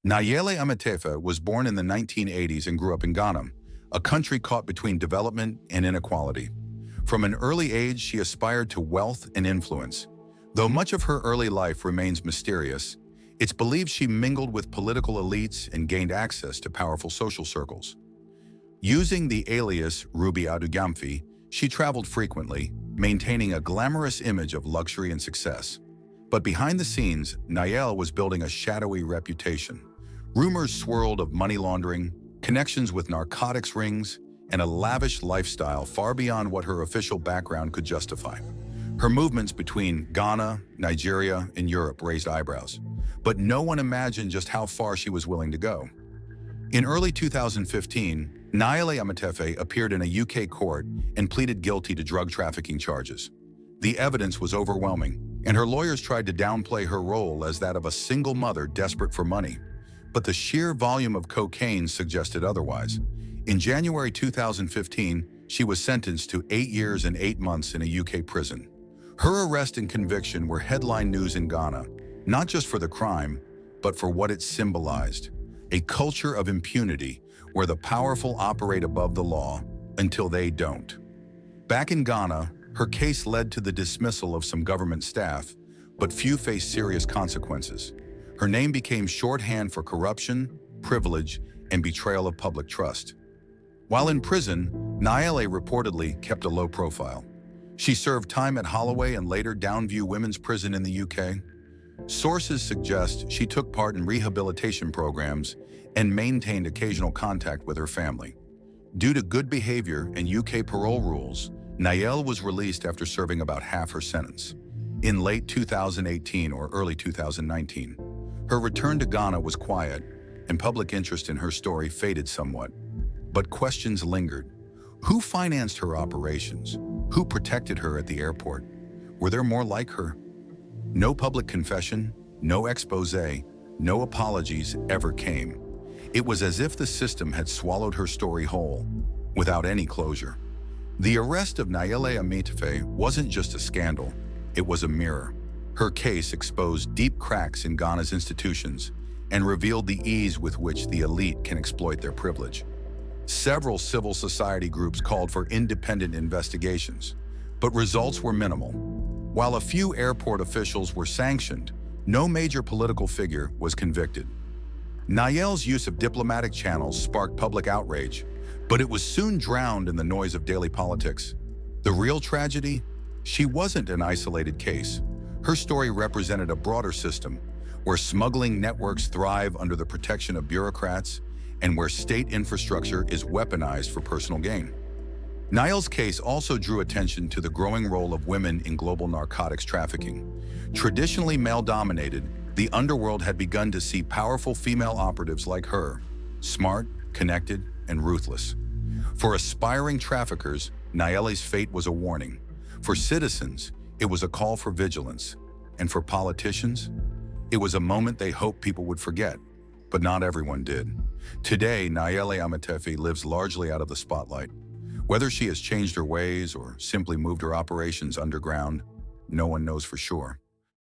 Nayele Ametefe was born in the 1980s and grew up in Ghana, a country caught between development and inequality. From an early age, she aspired to wealth and influence. Though much of her early life remains mysterious, it's believed she mingled with political elites and gained access to powerful social circles. Using the alias Ruby Adugamfi, she traveled frequently, maintaining a glamorous image of luxury and success. But behind the scenes, Nayele was building a shadowy reputation. Rumors swirled of money laundering, connections with narcotics rings, and a lavish lifestyle far beyond what her official background could justify. Her movements between Ghana, Nigeria, and Europe raised eyebrows, but no one imagined just how far she was willing to go. In early 2015, Nayele Ametefe appeared in a UK court and pleaded guilty to drug trafficking charges. The evidence was overwhelming, and her lawyers tried to downplay her role as that of a single mother desperate for money. But the sheer volume of cocaine suggested otherwise. In January 2015, she was sentenced to 8 years and 8 months in a UK prison. Her arrest and conviction were headline news in Ghana, not just for the crime, but for what it symbolized: a culture of impunity where the powerful operate above the law until they don't. Back in Ghana, her case led to the dismissal of some government staff, but few faced serious consequences. Her name became shorthand for corruption, privilege, and betrayal of public trust. While in prison, Nayele reportedly kept a low profile. She served time at Holloway and later Downview Women's Prison in the UK. Sources suggest she took part in rehabilitation programs and maintained occasional contact with her family. Due to good behavior and UK parole rules, Nayele was released after serving about half her sentence. In late 2018 or early 2019, her return to Ghana was quiet, and public interest in her story faded somewhat. But questions lingered. Who financed her operations? Who protected her at the airport? Were there more like her? No public confession, no exposé, no apologies ever came. It was as if the system had swallowed her story whole, without any closure. The arrest of Nayele Ametefe wasn't just a scandal, it was a mirror. Her case exposed deep cracks in Ghana's institutions and revealed the ease with which the elite can exploit their privilege. Several civil society groups called for independent investigations, but results were minimal. While a few airport officials were sanctioned, no major political figure was convicted. Nayele's use of diplomatic channels sparked public outrage, but it was soon drowned in the noise of daily politics. The real tragedy? She wasn't an isolated case. Her story represented a broader system, where smuggling networks thrive under the protection of bureaucrats and where state infrastructure is weaponized for personal gain. Nayele's case also drew attention to the growing role of women in global narcotics trafficking. Traditionally male-dominated, the underworld had begun to see powerful female operatives like her, smart, connected, and ruthless. For aspiring traffickers, Nayele's fate was a warning. For citizens, it was a call for vigilance. And for politicians, it was a moment they hoped people would forget. But not everyone did. Today, Nayele Ametefe lives largely out of the spotlight. Whether she has changed her ways or simply moved her operations underground, no one knows for sure.